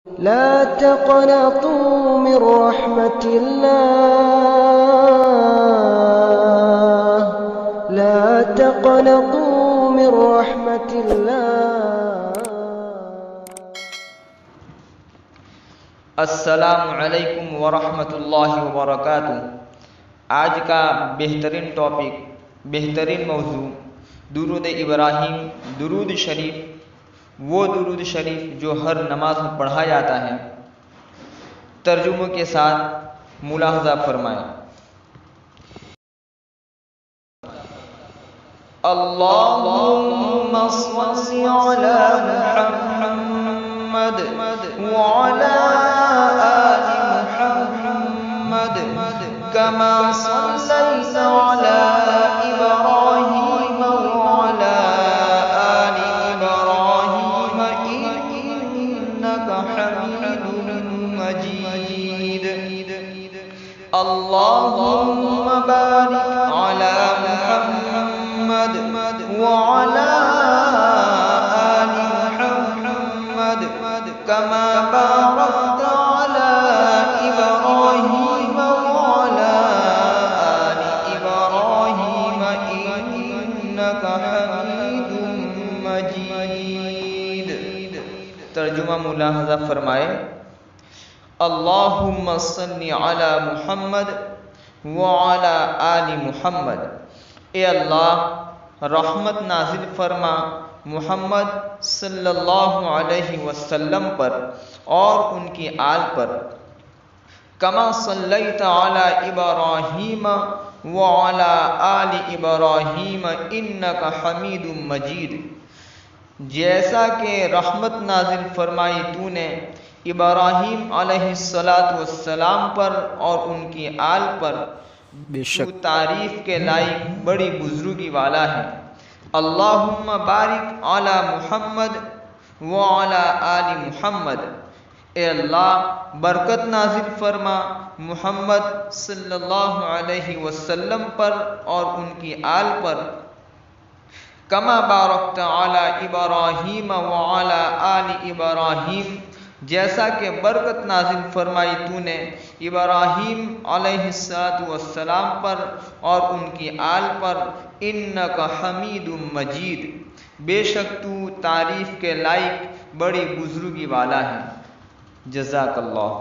لا تقنطوا من رحمة الله لا تقنطوا من رحمة الله. السلام علیکم ورحمۃ اللہ وبرکاتہ. آج کا بہترین ٹاپک، بہترین موضوع درود ابراہیم، درود شریف، وہ درود شریف جو ہر نماز میں پڑھا جاتا ہے. ترجموں کے ساتھ ملاحظہ فرمائیں. اللہم صل علی محمد وعلی آل محمد کما صلیت علی ابراہیم وعلی آل ابراہیم انک حمید مجید. اللہم بارک علی محمد وعلی آل محمد کما بارکت علی ابراہیم وعلی آل ابراہیم انک حمید مجید. ترجمہ ملاحظہ فرمائے. اللہم صلی علی محمد وعلی آل محمد. اے اللہ، رحمت نازل فرما محمد صلی اللہ علیہ وسلم پر اور ان کی آل پر. کما صلیت علی ابراہیم وعلی آل ابراہیم انک حمید مجید. جیسا کہ رحمت نازل فرمائی تو نے ابراہیم علیہ السلام پر اور ان کی آل پر، بے شک تو تعریف کے لائق بڑی بزرگی والا ہے. اللہم بارک علی محمد وعلی آل محمد. اے اللہ، برکت نازل فرما محمد صلی اللہ علیہ وسلم پر اور ان کی آل پر. کما بارکت علی ابراہیم وعلی آل ابراہیم، جیسا کہ برکت نازل فرمائی تو نے ابراہیم علیہ السلام پر اور ان کی آل پر. انک حمید مجید، بے شک تو تعریف کے لائق بڑی بزرگی والا ہے. جزاک اللہ.